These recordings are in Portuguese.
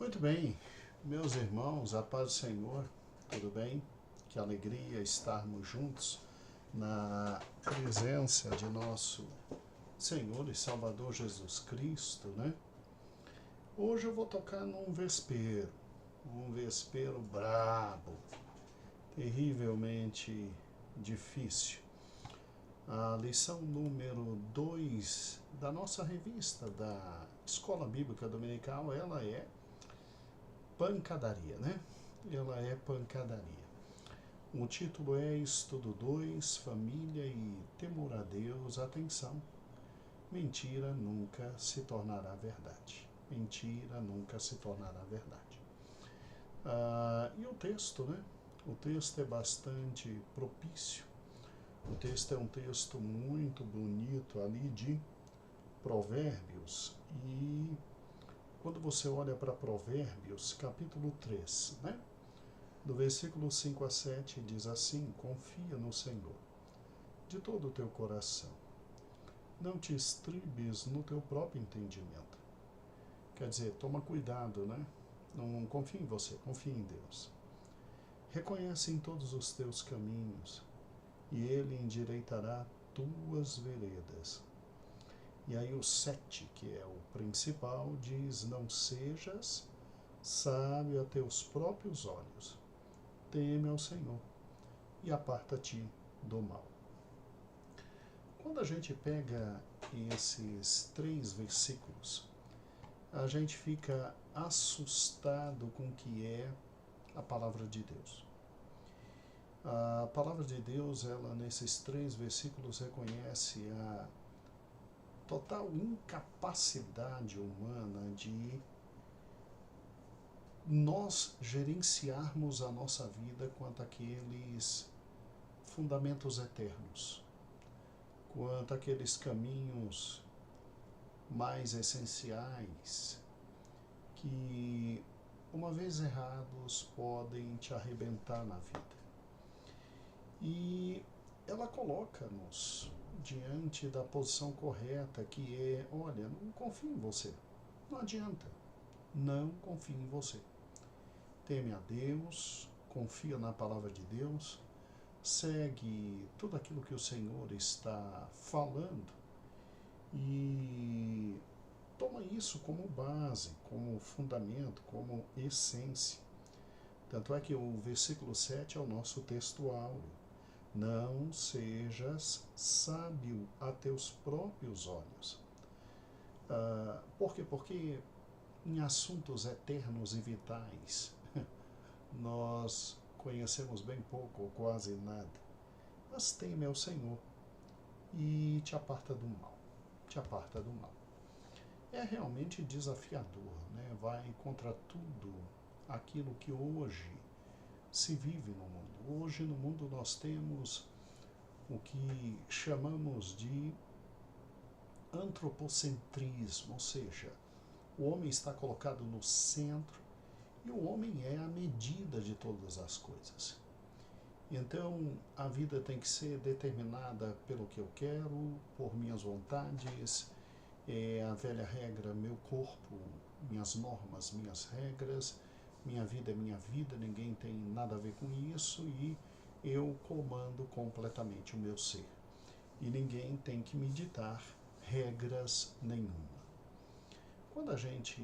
Muito bem, meus irmãos, a paz do Senhor, tudo bem? Que alegria estarmos juntos na presença de nosso Senhor e Salvador Jesus Cristo, né? Hoje eu vou tocar um vespeiro brabo, terrivelmente difícil. A lição número 2 da nossa revista da Escola Bíblica Dominical, ela é pancadaria, né? Ela é pancadaria. O título é Estudo 2, Família e Temor a Deus. Atenção, mentira nunca se tornará verdade. Mentira nunca se tornará verdade. E o texto, né? O texto é bastante propício. O texto é um texto muito bonito ali de Provérbios. E quando você olha para Provérbios, capítulo 3, né? Do versículo 5 a 7, diz assim: confia no Senhor de todo o teu coração. Não te estribes no teu próprio entendimento. Quer dizer, toma cuidado, né? Não confia em você, confia em Deus. Reconhece em todos os teus caminhos, e Ele endireitará tuas veredas. E aí o 7, que é o principal, diz: não sejas sábio a teus próprios olhos. Teme ao Senhor e aparta-te do mal. Quando a gente pega esses 3 versículos, a gente fica assustado com o que é a palavra de Deus. A palavra de Deus, ela nesses 3 versículos reconhece a total incapacidade humana de nós gerenciarmos a nossa vida quanto àqueles fundamentos eternos, quanto àqueles caminhos mais essenciais que, uma vez errados, podem te arrebentar na vida. E ela coloca-nos diante da posição correta, que é: olha, não confio em você, não adianta, não confio em você. Teme a Deus, confia na palavra de Deus, segue tudo aquilo que o Senhor está falando e toma isso como base, como fundamento, como essência. Tanto é que o versículo 7 é o nosso texto áureo. Não sejas sábio a teus próprios olhos. Por quê? Porque em assuntos eternos e vitais nós conhecemos bem pouco ou quase nada. Mas teme ao Senhor e te aparta do mal. Te aparta do mal. É realmente desafiador, né? Vai contra tudo aquilo que hoje se vive no mundo. Hoje no mundo nós temos o que chamamos de antropocentrismo, ou seja, o homem está colocado no centro e o homem é a medida de todas as coisas. Então a vida tem que ser determinada pelo que eu quero, por minhas vontades. É a velha regra: meu corpo, minhas normas, minhas regras, minha vida é minha vida, ninguém tem nada a ver com isso e eu comando completamente o meu ser. E ninguém tem que me ditar regras nenhuma. Quando a gente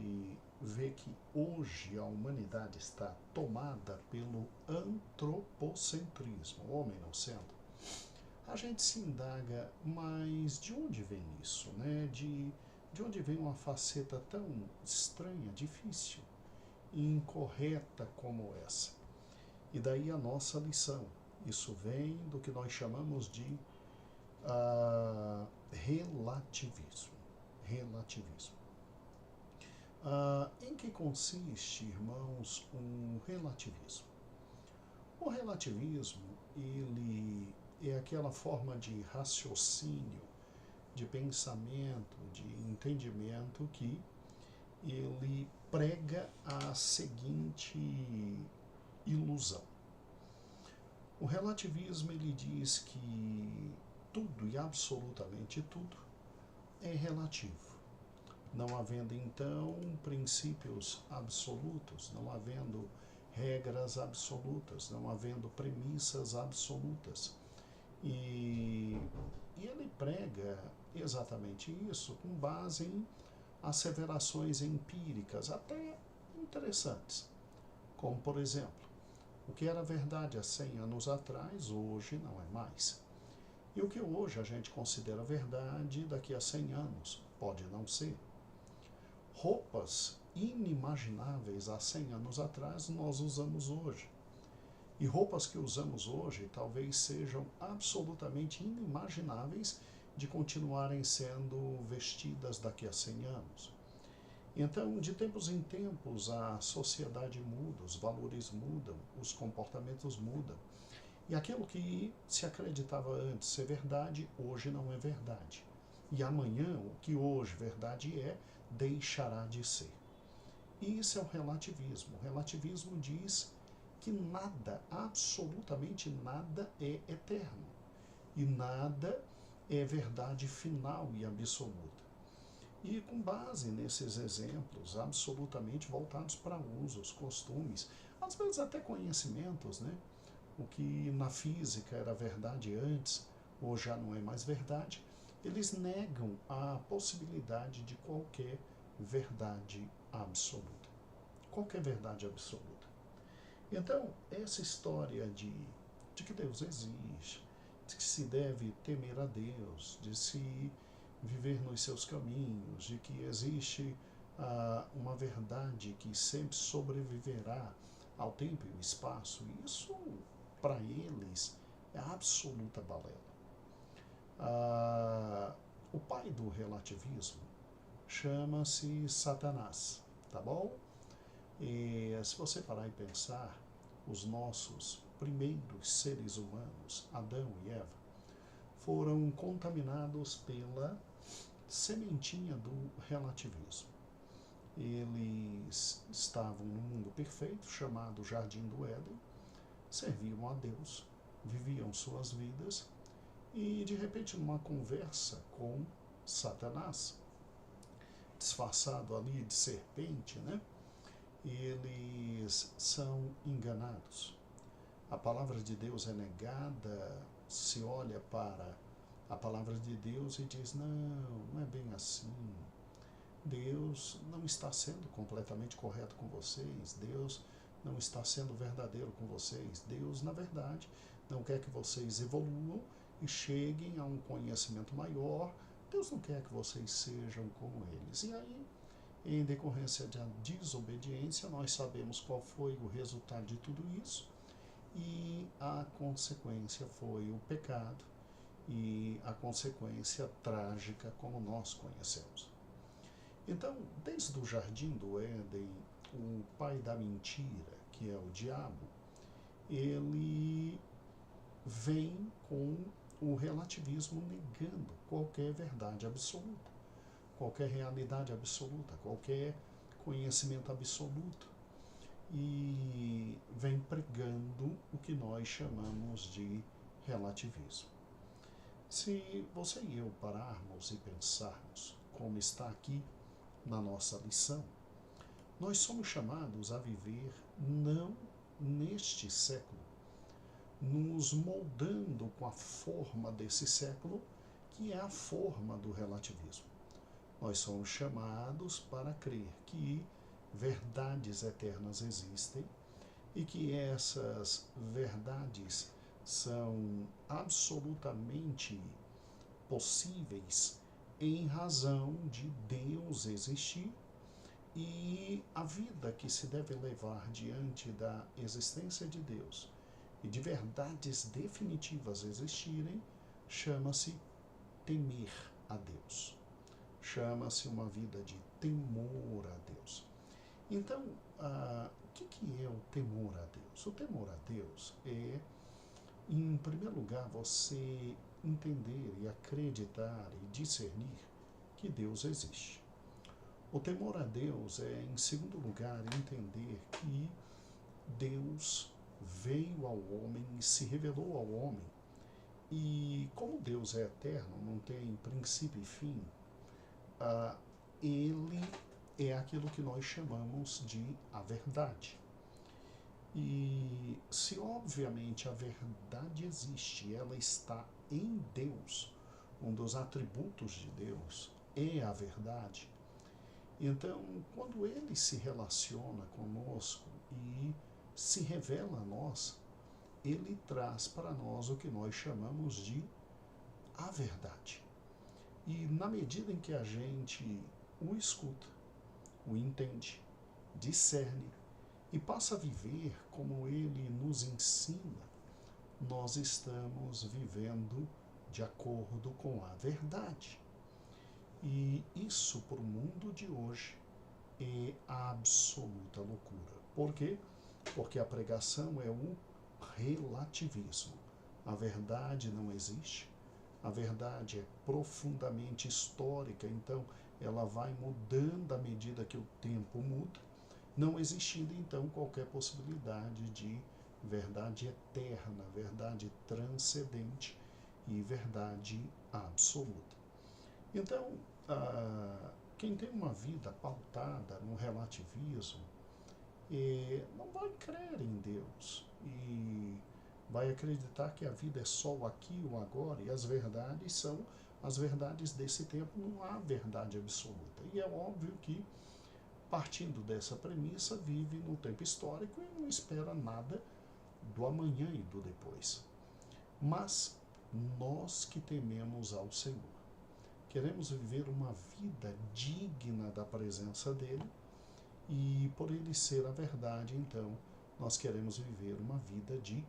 vê que hoje a humanidade está tomada pelo antropocentrismo, o homem no centro, a gente se indaga: mas de onde vem isso, né? De onde vem uma faceta tão estranha, difícil e incorreta como essa? E daí a nossa lição. Isso vem do que nós chamamos de relativismo. Relativismo. Em que consiste, irmãos, um relativismo? O relativismo, ele é aquela forma de raciocínio, de pensamento, de entendimento que ele prega a seguinte ilusão. O relativismo, ele diz que tudo e absolutamente tudo é relativo. não havendo então princípios absolutos, não havendo regras absolutas, não havendo premissas absolutas. E ele prega exatamente isso com base em asseverações empíricas, até interessantes, como, por exemplo, o que era verdade há 100 anos atrás, hoje não é mais. E o que hoje a gente considera verdade, daqui a 100 anos, pode não ser. Roupas inimagináveis há 100 anos atrás, nós usamos hoje. E roupas que usamos hoje talvez sejam absolutamente inimagináveis de continuarem sendo vestidas daqui a 100 anos. Então, de tempos em tempos, a sociedade muda, os valores mudam, os comportamentos mudam. E aquilo que se acreditava antes ser verdade, hoje não é verdade. E amanhã, o que hoje verdade é, deixará de ser. E isso é o relativismo. O relativismo diz que nada, absolutamente nada é eterno. E nada é verdade final e absoluta. E com base nesses exemplos absolutamente voltados para usos, costumes, às vezes até conhecimentos, né? O que na física era verdade antes, hoje já não é mais verdade, eles negam a possibilidade de qualquer verdade absoluta. Qualquer verdade absoluta. Então, essa história de que Deus existe, de que se deve temer a Deus, de se viver nos seus caminhos, de que existe uma verdade que sempre sobreviverá ao tempo e ao espaço, isso, para eles, é absoluta balela. O pai do relativismo chama-se Satanás, tá bom? E se você parar e pensar, os nossos primeiros seres humanos, Adão e Eva, foram contaminados pela sementinha do relativismo. Eles estavam num mundo perfeito, chamado Jardim do Éden, serviam a Deus, viviam suas vidas, e de repente numa conversa com Satanás, disfarçado ali de serpente, né? Eles são enganados. A palavra de Deus é negada, se olha para a palavra de Deus e diz, não é bem assim. Deus não está sendo completamente correto com vocês, Deus não está sendo verdadeiro com vocês, Deus, na verdade, não quer que vocês evoluam e cheguem a um conhecimento maior, Deus não quer que vocês sejam como eles. E aí, em decorrência da desobediência, nós sabemos qual foi o resultado de tudo isso, e a consequência foi o pecado, e a consequência trágica como nós conhecemos. Então, desde o Jardim do Éden, o pai da mentira, que é o diabo, ele vem com o relativismo negando qualquer verdade absoluta, qualquer realidade absoluta, qualquer conhecimento absoluto, e vem pregando o que nós chamamos de relativismo. Se você e eu pararmos e pensarmos como está aqui na nossa lição, nós somos chamados a viver não neste século, nos moldando com a forma desse século, que é a forma do relativismo. Nós somos chamados para crer que verdades eternas existem e que essas verdades são absolutamente possíveis em razão de Deus existir, e a vida que se deve levar diante da existência de Deus e de verdades definitivas existirem chama-se temer a Deus. Chama-se uma vida de temor a Deus. Então, o que é o temor a Deus? O temor a Deus é, em primeiro lugar, você entender e acreditar e discernir que Deus existe. O temor a Deus é, em segundo lugar, entender que Deus veio ao homem e se revelou ao homem. E como Deus é eterno, não tem princípio e fim, ele é aquilo que nós chamamos de a verdade. E se obviamente a verdade existe, ela está em Deus, um dos atributos de Deus é a verdade. Então, quando ele se relaciona conosco e se revela a nós, ele traz para nós o que nós chamamos de a verdade. E na medida em que a gente o escuta, o entende, discerne e passa a viver como ele nos ensina, nós estamos vivendo de acordo com a verdade. E isso para o mundo de hoje é a absoluta loucura. Por quê? Porque a pregação é o relativismo. A verdade não existe. A verdade é profundamente histórica, então ela vai mudando à medida que o tempo muda, não existindo então qualquer possibilidade de verdade eterna, verdade transcendente e verdade absoluta. Então, quem tem uma vida pautada no relativismo não vai crer em Deus e vai acreditar que a vida é só o aqui e o agora, e as verdades são as verdades desse tempo, não há verdade absoluta. E é óbvio que, partindo dessa premissa, vive num tempo histórico e não espera nada do amanhã e do depois. Mas nós que tememos ao Senhor, queremos viver uma vida digna da presença dele, e por ele ser a verdade, então, nós queremos viver uma vida de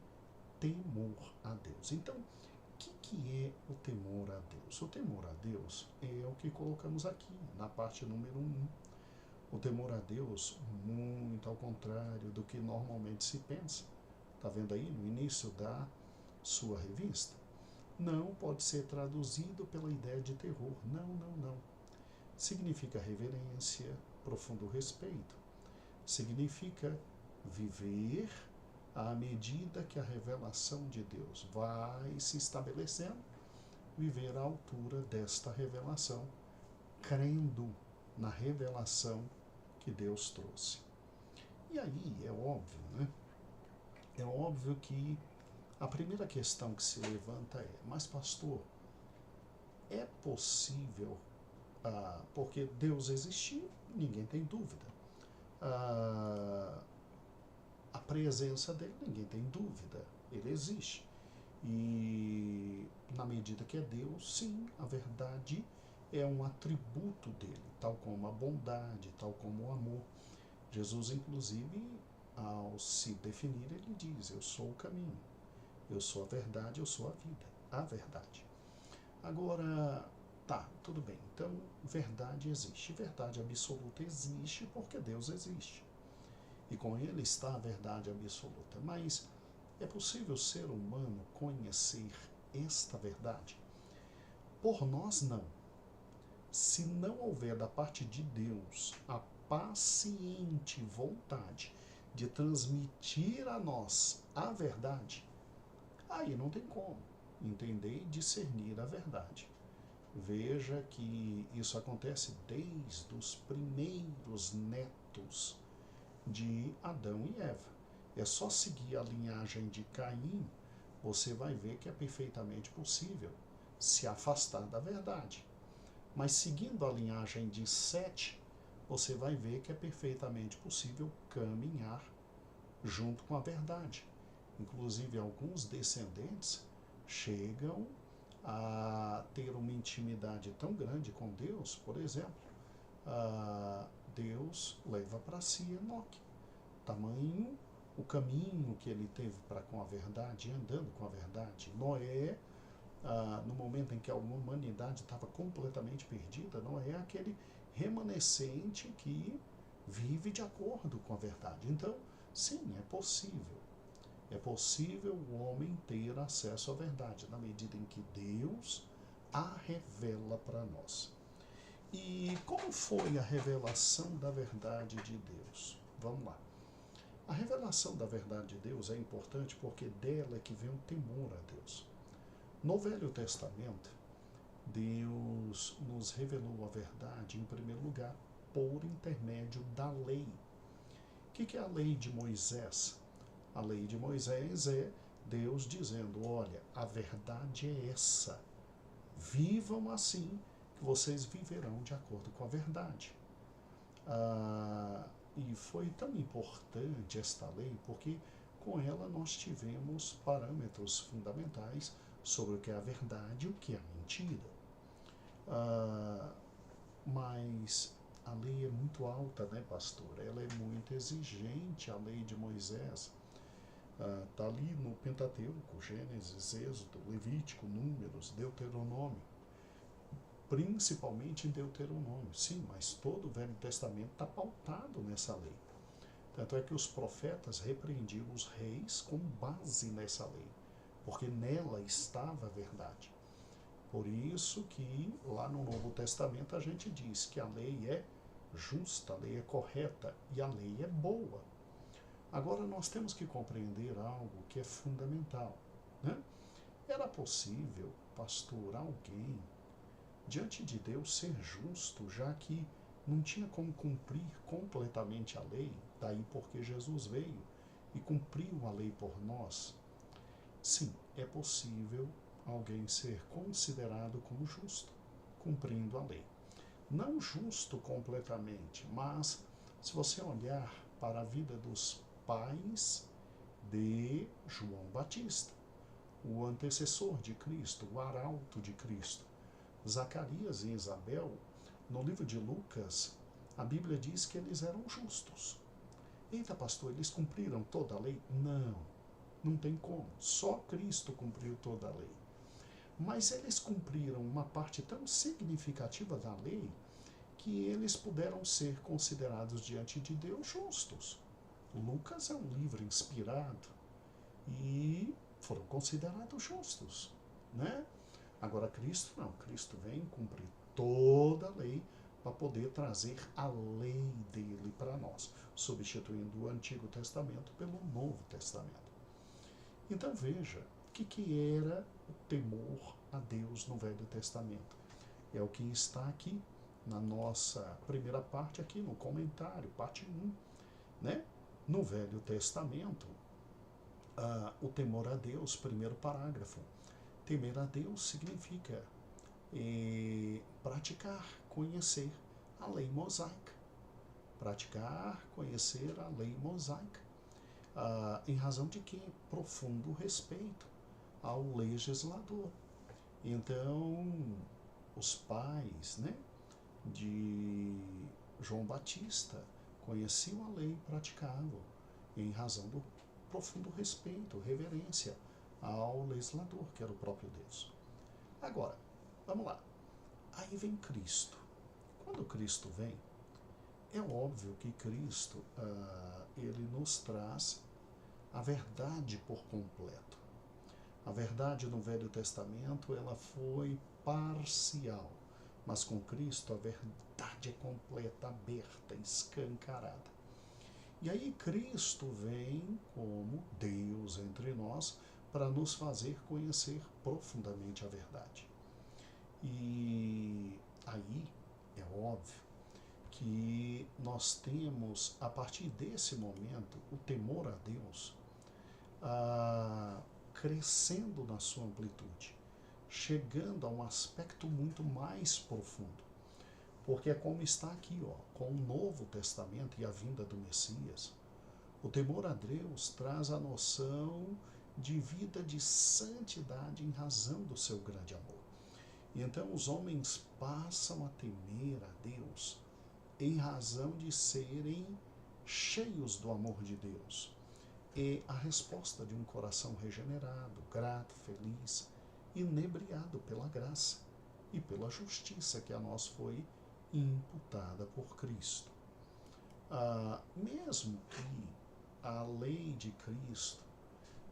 temor a Deus. Então, o que é o temor a Deus? O temor a Deus é o que colocamos aqui, na parte número 1. O temor a Deus, muito ao contrário do que normalmente se pensa. Está vendo aí no início da sua revista? Não pode ser traduzido pela ideia de terror. Não, não, não. Significa reverência, profundo respeito. Significa viver à medida que a revelação de Deus vai se estabelecendo, viver à altura desta revelação, crendo na revelação que Deus trouxe. E aí é óbvio, né? É óbvio que a primeira questão que se levanta é: mas pastor, é possível, porque Deus existiu, ninguém tem dúvida. A presença dele, ninguém tem dúvida, ele existe. E na medida que é Deus, sim, a verdade é um atributo dele, tal como a bondade, tal como o amor. Jesus, inclusive, ao se definir, ele diz: eu sou o caminho, eu sou a verdade, eu sou a vida, a verdade. Agora, tá, tudo bem, então verdade existe, verdade absoluta existe porque Deus existe. E com ele está a verdade absoluta. Mas é possível o ser humano conhecer esta verdade? Por nós, não. Se não houver da parte de Deus a paciente vontade de transmitir a nós a verdade, aí não tem como entender e discernir a verdade. Veja que isso acontece desde os primeiros netos de Adão e Eva. É só seguir a linhagem de Caim, você vai ver que é perfeitamente possível se afastar da verdade. Mas seguindo a linhagem de Sete, você vai ver que é perfeitamente possível caminhar junto com a verdade. Inclusive, alguns descendentes chegam a ter uma intimidade tão grande com Deus. Por exemplo, Deus leva para si Enoque. Tamanho o caminho que ele teve para com a verdade, andando com a verdade. Noé, no momento em que a humanidade estava completamente perdida, Noé é aquele remanescente que vive de acordo com a verdade. Então, sim, é possível. É possível o homem ter acesso à verdade, na medida em que Deus a revela para nós. E como foi a revelação da verdade de Deus? Vamos lá. A revelação da verdade de Deus é importante porque dela é que vem o temor a Deus. No Velho Testamento, Deus nos revelou a verdade, em primeiro lugar, por intermédio da lei. O que é a lei de Moisés? A lei de Moisés é Deus dizendo: olha, a verdade é essa. Vivam assim, que vocês viverão de acordo com a verdade. E foi tão importante esta lei porque com ela nós tivemos parâmetros fundamentais sobre o que é a verdade e o que é a mentira. Mas a lei é muito alta, né, pastor? Ela é muito exigente, a lei de Moisés. Está ali no Pentateuco, Gênesis, Êxodo, Levítico, Números, Deuteronômio. Principalmente em Deuteronômio, sim, mas todo o Velho Testamento está pautado nessa lei. Tanto é que os profetas repreendiam os reis com base nessa lei, porque nela estava a verdade. Por isso que lá no Novo Testamento a gente diz que a lei é justa, a lei é correta e a lei é boa. Agora nós temos que compreender algo que é fundamental, né? Era possível, pastor, alguém diante de Deus ser justo, já que não tinha como cumprir completamente a lei, daí porque Jesus veio e cumpriu a lei por nós? Sim, é possível alguém ser considerado como justo, cumprindo a lei. Não justo completamente, mas se você olhar para a vida dos pais de João Batista, o antecessor de Cristo, o arauto de Cristo, Zacarias e Isabel, no livro de Lucas, a Bíblia diz que eles eram justos. Eita, pastor, eles cumpriram toda a lei? Não, não tem como. Só Cristo cumpriu toda a lei. Mas eles cumpriram uma parte tão significativa da lei que eles puderam ser considerados diante de Deus justos. Lucas é um livro inspirado e foram considerados justos, né? Agora Cristo não, Cristo vem cumprir toda a lei para poder trazer a lei dele para nós, substituindo o Antigo Testamento pelo Novo Testamento. Então veja, o que era o temor a Deus no Velho Testamento? É o que está aqui na nossa primeira parte, aqui no comentário, parte 1, né? No Velho Testamento, o temor a Deus, primeiro parágrafo. Temer a Deus significa praticar, conhecer a lei mosaica. Praticar, conhecer a lei mosaica. Em razão de que? Profundo respeito ao legislador. Então, os pais, né, de João Batista conheciam a lei e praticavam, em razão do profundo respeito, reverência ao legislador, que era o próprio Deus. Agora, vamos lá. Aí vem Cristo. Quando Cristo vem, é óbvio que Cristo, ele nos traz a verdade por completo. A verdade no Velho Testamento, ela foi parcial, mas com Cristo a verdade é completa, aberta, escancarada. E aí Cristo vem como Deus entre nós para nos fazer conhecer profundamente a verdade. E aí é óbvio que nós temos, a partir desse momento, o temor a Deus crescendo na sua amplitude, chegando a um aspecto muito mais profundo. Porque é como está aqui, com o Novo Testamento e a vinda do Messias. O temor a Deus traz a noção de vida de santidade em razão do seu grande amor. E então os homens passam a temer a Deus em razão de serem cheios do amor de Deus. É a resposta de um coração regenerado, grato, feliz, inebriado pela graça e pela justiça que a nós foi imputada por Cristo. Mesmo que a lei de Cristo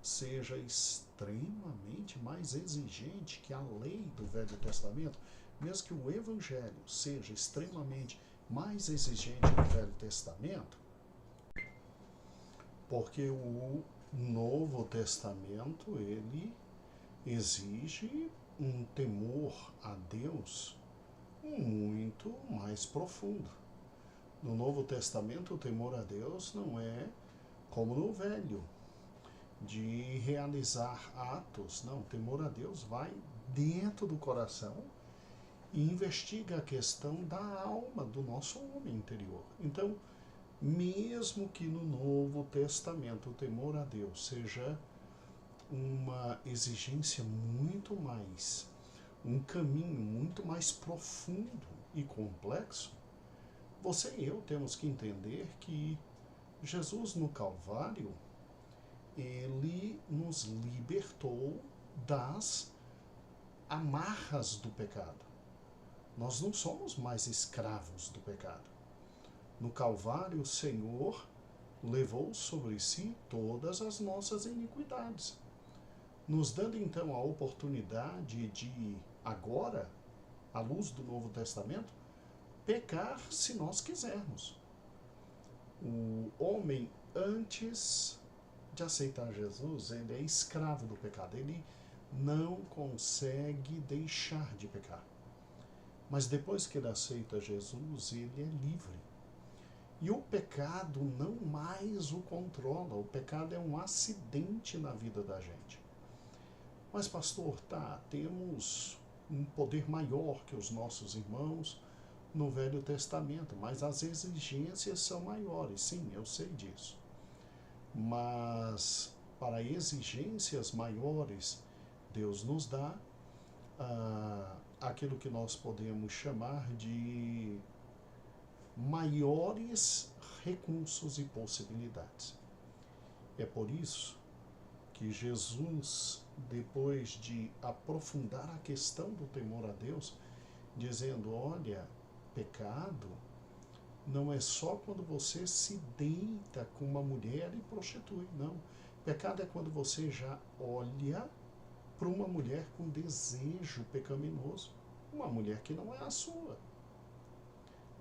seja extremamente mais exigente que a lei do Velho Testamento, mesmo que o Evangelho seja extremamente mais exigente que o Velho Testamento, porque o Novo Testamento, ele exige um temor a Deus muito mais profundo. No Novo Testamento, o temor a Deus não é como no Velho, de realizar atos. Não, o temor a Deus vai dentro do coração e investiga a questão da alma, do nosso homem interior. Então, mesmo que no Novo Testamento o temor a Deus seja uma exigência muito mais, um caminho muito mais profundo e complexo, você e eu temos que entender que Jesus no Calvário, ele nos libertou das amarras do pecado. Nós não somos mais escravos do pecado. No Calvário, o Senhor levou sobre si todas as nossas iniquidades, nos dando então a oportunidade de, agora, à luz do Novo Testamento, pecar se nós quisermos. O homem, antes de aceitar Jesus, ele é escravo do pecado, ele não consegue deixar de pecar. Mas depois que ele aceita Jesus, ele é livre. E o pecado não mais o controla, o pecado é um acidente na vida da gente. Mas pastor, temos um poder maior que os nossos irmãos no Velho Testamento, mas as exigências são maiores, sim, eu sei disso. Mas para exigências maiores, Deus nos dá aquilo que nós podemos chamar de maiores recursos e possibilidades. É por isso que Jesus, depois de aprofundar a questão do temor a Deus, dizendo, olha, pecado não é só quando você se deita com uma mulher e prostitui, não. Pecado é quando você já olha para uma mulher com desejo pecaminoso, uma mulher que não é a sua.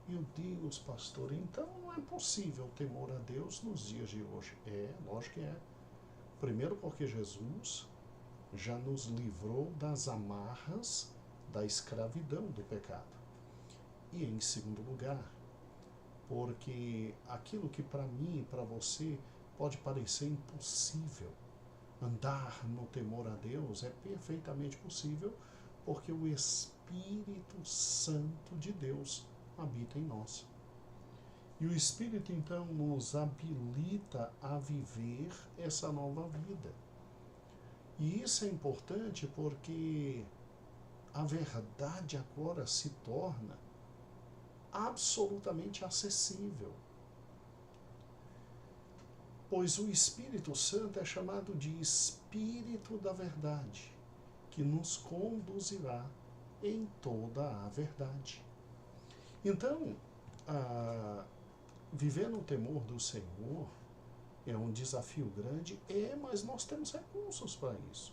Meu Deus, pastor, então não é possível temor a Deus nos dias de hoje. É, lógico que é. Primeiro porque Jesus já nos livrou das amarras da escravidão do pecado. E em segundo lugar, porque aquilo que para mim e para você pode parecer impossível, andar no temor a Deus, é perfeitamente possível, porque o Espírito Santo de Deus habita em nós. E o Espírito, então, nos habilita a viver essa nova vida. E isso é importante porque a verdade agora se torna absolutamente acessível. Pois o Espírito Santo é chamado de Espírito da Verdade, que nos conduzirá em toda a verdade. Então, viver no temor do Senhor é um desafio grande, mas nós temos recursos para isso.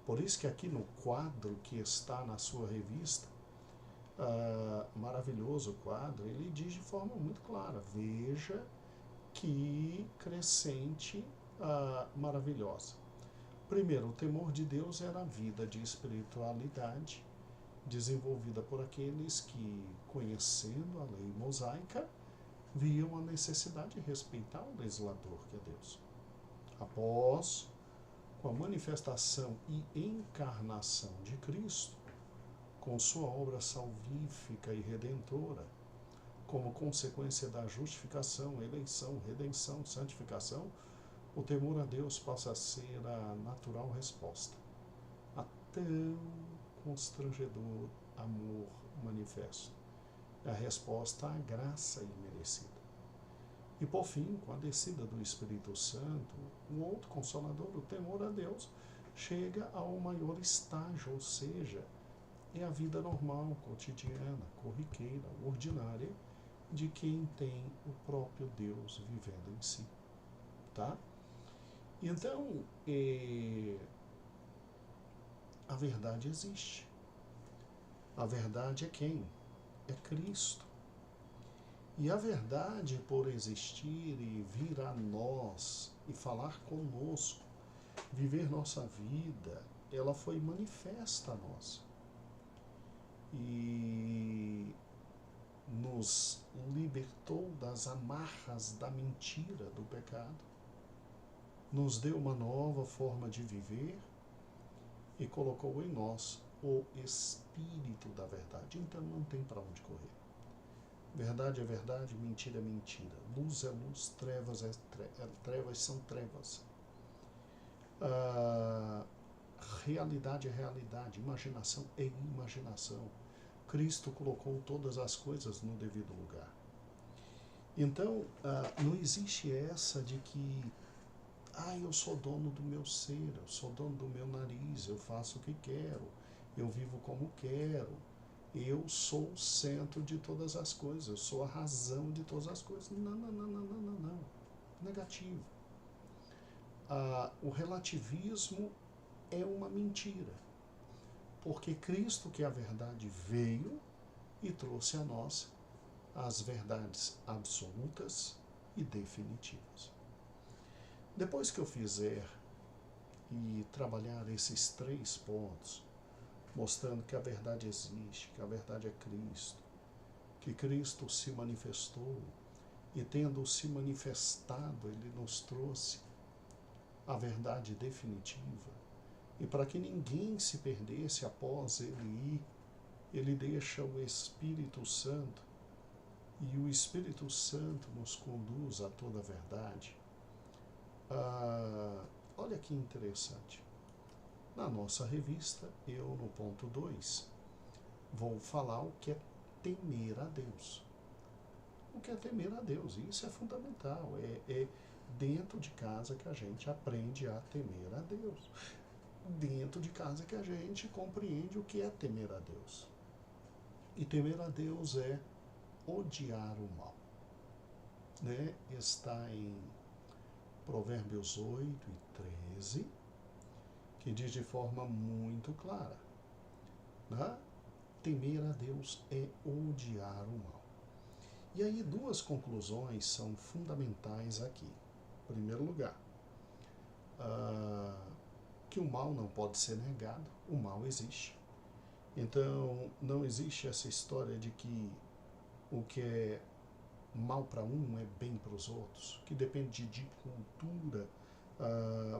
Por isso que aqui no quadro que está na sua revista, maravilhoso quadro, ele diz de forma muito clara, veja que crescente maravilhosa. Primeiro, o temor de Deus era a vida de espiritualidade desenvolvida por aqueles que, conhecendo a lei mosaica, viam a necessidade de respeitar o legislador, que é Deus. Após, com a manifestação e encarnação de Cristo, com sua obra salvífica e redentora, como consequência da justificação, eleição, redenção, santificação, o temor a Deus passa a ser a natural resposta a tão constrangedor amor manifesto. É a resposta à graça imerecida. E por fim, com a descida do Espírito Santo, o outro consolador, o temor a Deus, chega ao maior estágio, ou seja, é a vida normal, cotidiana, corriqueira, ordinária, de quem tem o próprio Deus vivendo em si. Tá? Então, a verdade existe. A verdade é quem? É Cristo. E a verdade, por existir e vir a nós e falar conosco, viver nossa vida ela foi manifesta a nós e nos libertou das amarras da mentira, do pecado, nos deu uma nova forma de viver e colocou em nós o Espírito da verdade. Então não tem para onde correr. Verdade é verdade, mentira é mentira. Luz é luz, trevas trevas são trevas. Realidade é realidade, imaginação é imaginação. Cristo colocou todas as coisas no devido lugar. Então, não existe essa de que eu sou dono do meu ser, eu sou dono do meu nariz, eu faço o que quero, eu vivo como quero, eu sou o centro de todas as coisas, eu sou a razão de todas as coisas. Não, não, não, não, não, não, não. Negativo. O relativismo é uma mentira, porque Cristo, que é a verdade, veio e trouxe a nós as verdades absolutas e definitivas. Depois que eu fizer e trabalhar esses 3 pontos, mostrando que a verdade existe, que a verdade é Cristo, que Cristo se manifestou e, tendo se manifestado, Ele nos trouxe a verdade definitiva. E para que ninguém se perdesse após Ele ir, Ele deixa o Espírito Santo, e o Espírito Santo nos conduz a toda a verdade. Olha que interessante. Na nossa revista, eu no ponto 2, vou falar o que é temer a Deus. O que é temer a Deus? Isso é fundamental. É dentro de casa que a gente aprende a temer a Deus. Dentro de casa que a gente compreende o que é temer a Deus. E temer a Deus é odiar o mal. Né? Está em Provérbios 8 e 13, que diz de forma muito clara, né? Temer a Deus é odiar o mal. E aí 2 conclusões são fundamentais aqui. Em primeiro lugar, que o mal não pode ser negado, o mal existe. Então não existe essa história de que o que é mal para um é bem para os outros, que depende de cultura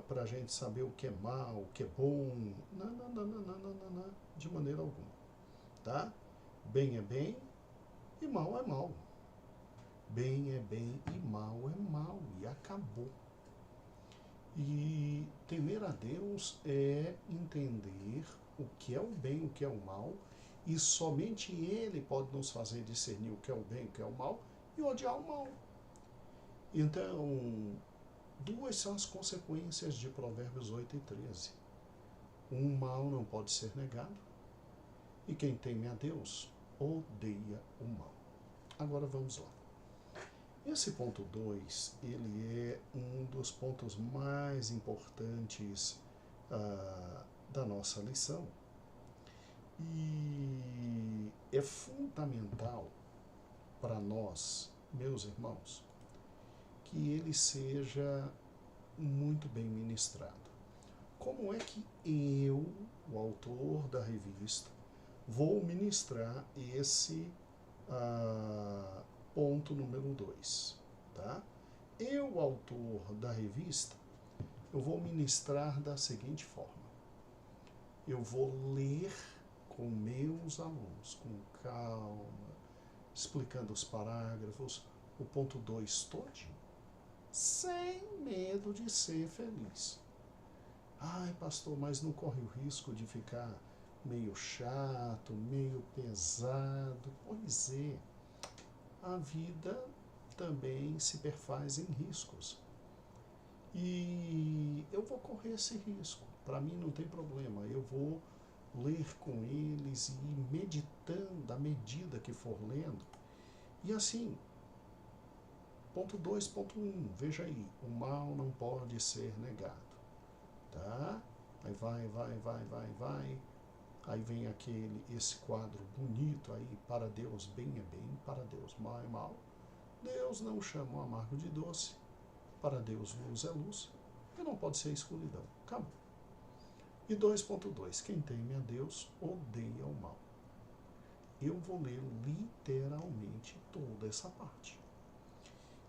para a gente saber o que é mal, o que é bom. Não, não, não, não, não, não, não, de maneira alguma. Tá? Bem é bem e mal é mal. Bem é bem e mal é mal, e acabou. E temer a Deus é entender o que é o bem, o que é o mal, e somente Ele pode nos fazer discernir o que é o bem, o que é o mal, e odiar o mal. Então, 2 são as consequências de Provérbios 8 e 13. Um mal não pode ser negado, e quem teme a Deus odeia o mal. Agora vamos lá. Esse ponto 2, ele é um dos pontos mais importantes da nossa lição. E é fundamental para nós, meus irmãos, que ele seja muito bem ministrado. Como é que eu, o autor da revista, vou ministrar esse ponto número 2, tá? Eu, autor da revista, eu vou ministrar da seguinte forma. Eu vou ler com meus alunos, com calma, explicando os parágrafos, o ponto 2 todinho, sem medo de ser feliz. Ai, pastor, mas não corre o risco de ficar meio chato, meio pesado? Pois é, a vida também se perfaz em riscos. E eu vou correr esse risco. Para mim não tem problema. Eu vou ler com eles e ir meditando à medida que for lendo. E assim, ponto 2, ponto 1, veja aí, o mal não pode ser negado. Tá? Aí vai. Aí vem esse quadro bonito aí, para Deus bem é bem, para Deus mal é mal. Deus não chama o amargo de doce, para Deus luz é luz, e não pode ser escuridão. Acabou. E 2.2, quem teme a Deus odeia o mal. Eu vou ler literalmente toda essa parte.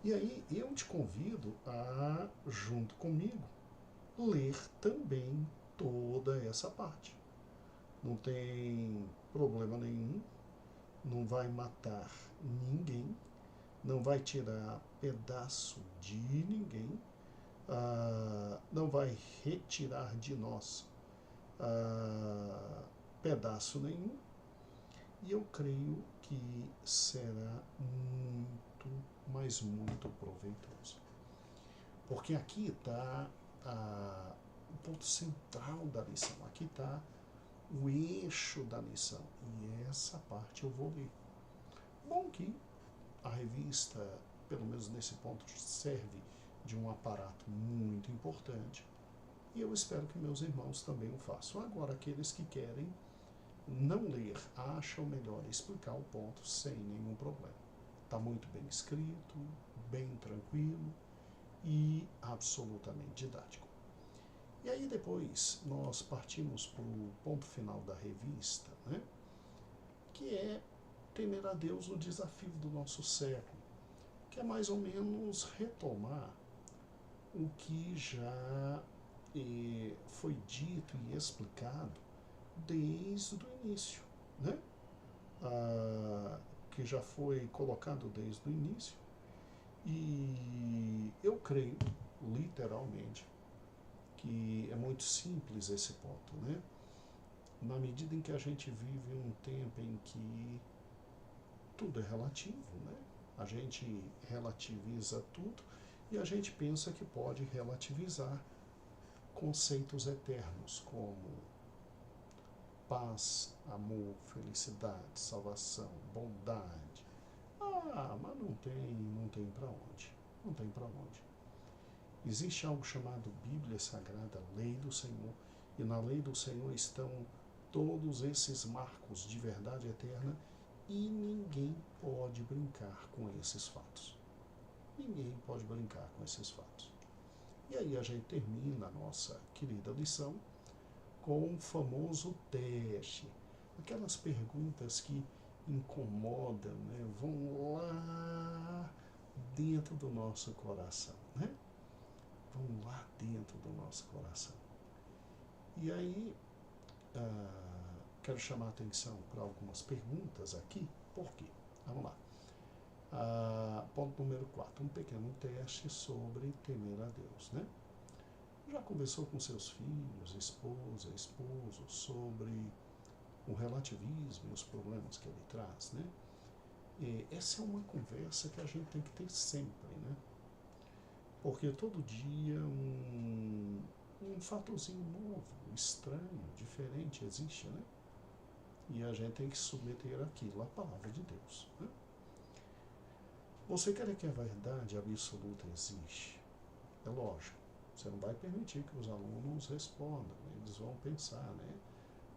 E aí eu te convido a, junto comigo, ler também toda essa parte. Não tem problema nenhum, não vai matar ninguém, não vai tirar pedaço de ninguém, não vai retirar de nós pedaço nenhum. E eu creio que será muito, mas muito proveitoso. Porque aqui está o ponto central da lição, aqui está o eixo da lição. E essa parte eu vou ler. Bom que a revista, pelo menos nesse ponto, serve de um aparato muito importante. E eu espero que meus irmãos também o façam. Agora, aqueles que querem não ler, acham melhor explicar o ponto sem nenhum problema. Está muito bem escrito, bem tranquilo e absolutamente didático. E aí depois nós partimos para o ponto final da revista, né? Que é temer a Deus no desafio do nosso século, que é mais ou menos retomar o que já foi dito e explicado desde o início, né? Que já foi colocado desde o início. E eu creio, literalmente, que é muito simples esse ponto, né? Na medida em que a gente vive um tempo em que tudo é relativo, né? A gente relativiza tudo e a gente pensa que pode relativizar conceitos eternos como paz, amor, felicidade, salvação, bondade. Mas não tem para onde. Não tem para onde. Existe algo chamado Bíblia Sagrada, Lei do Senhor, e na Lei do Senhor estão todos esses marcos de verdade eterna e ninguém pode brincar com esses fatos. Ninguém pode brincar com esses fatos. E aí a gente termina a nossa querida lição com o famoso teste. Aquelas perguntas que incomodam, né? Vão lá dentro do nosso coração, né? Vão lá dentro do nosso coração. E aí, quero chamar a atenção para algumas perguntas aqui. Por quê? Vamos lá. Ponto número 4, um pequeno teste sobre temer a Deus, né? Já conversou com seus filhos, esposa, esposo, sobre o relativismo e os problemas que ele traz, né? Essa é uma conversa que a gente tem que ter sempre, né? Porque todo dia um fatorzinho novo, estranho, diferente existe, né? E a gente tem que submeter aquilo à palavra de Deus, né? Você quer que a verdade absoluta existe? É lógico. Você não vai permitir que os alunos respondam, eles vão pensar, né?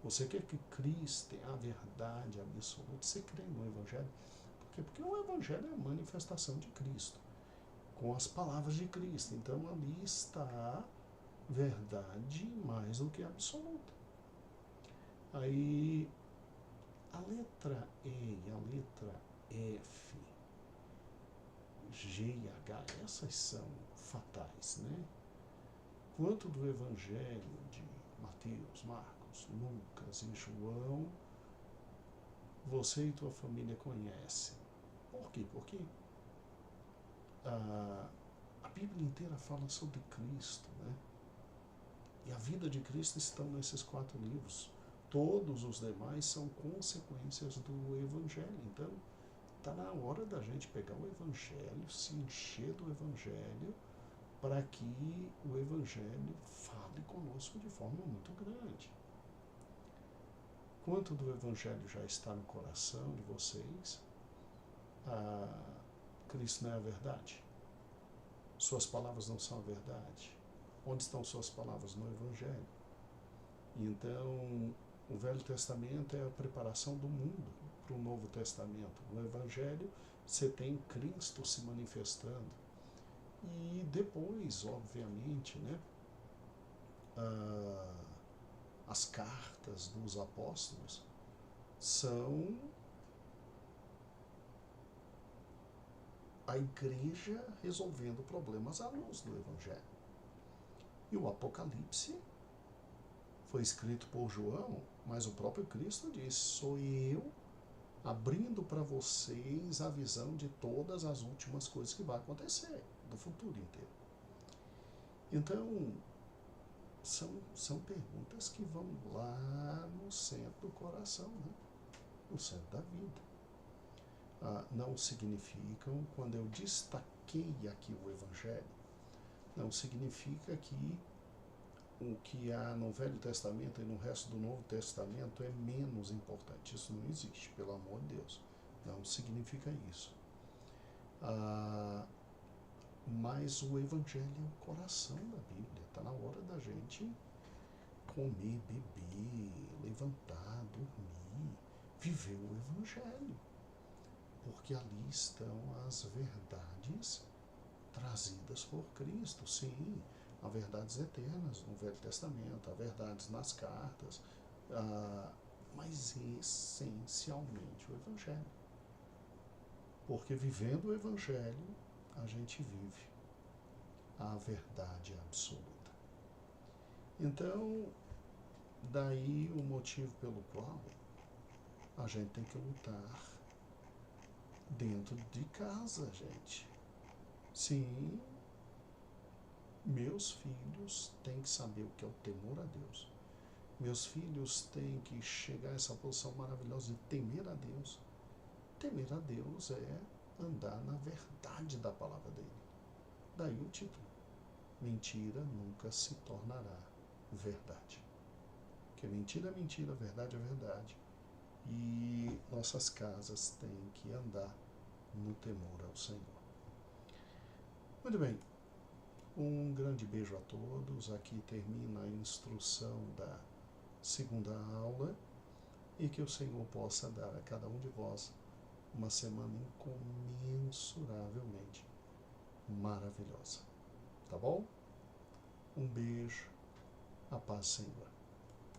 Você quer que Cristo tenha a verdade absoluta? Você crê no Evangelho? Por quê? Porque o Evangelho é a manifestação de Cristo, com as palavras de Cristo. Então ali está verdade mais do que absoluta. Aí a letra E e a letra F, G e H, essas são fatais, né? Quanto do Evangelho de Mateus, Marcos, Lucas e João, você e tua família conhecem. Por quê? Porque a Bíblia inteira fala sobre Cristo, né? E a vida de Cristo estão nesses 4 livros. Todos os demais são consequências do Evangelho. Então, está na hora da gente pegar o Evangelho, se encher do Evangelho, para que o Evangelho fale conosco de forma muito grande. Quanto do Evangelho já está no coração de vocês? Cristo não é a verdade? Suas palavras não são a verdade? Onde estão suas palavras? No Evangelho. Então, o Velho Testamento é a preparação do mundo para o Novo Testamento. No Evangelho, você tem Cristo se manifestando. E depois, obviamente, né, as cartas dos apóstolos são a igreja resolvendo problemas à luz do Evangelho. E o Apocalipse foi escrito por João, mas o próprio Cristo disse: sou eu abrindo para vocês a visão de todas as últimas coisas que vai acontecer, do futuro inteiro. Então, são perguntas que vão lá no centro do coração, né? No centro da vida. Não significam, quando eu destaquei aqui o Evangelho, não significa que o que há no Velho Testamento e no resto do Novo Testamento é menos importante. Isso não existe, pelo amor de Deus. Não significa isso. Mas o Evangelho é o coração da Bíblia. Está na hora da gente comer, beber, levantar, dormir, viver o Evangelho. Porque ali estão as verdades trazidas por Cristo. Sim, há verdades eternas no Velho Testamento, há verdades nas cartas, mas essencialmente o Evangelho. Porque vivendo o Evangelho, a gente vive a verdade absoluta. Então, daí o motivo pelo qual a gente tem que lutar dentro de casa, gente. Sim, meus filhos têm que saber o que é o temor a Deus. Meus filhos têm que chegar a essa posição maravilhosa de temer a Deus. Temer a Deus é andar na verdade da palavra dele. Daí o título: mentira nunca se tornará verdade. Porque mentira é mentira, verdade é verdade. E nossas casas têm que andar no temor ao Senhor. Muito bem. Um grande beijo a todos. Aqui termina a instrução da segunda aula e que o Senhor possa dar a cada um de vós uma semana incomensuravelmente maravilhosa. Tá bom? Um beijo. A paz, Senhor.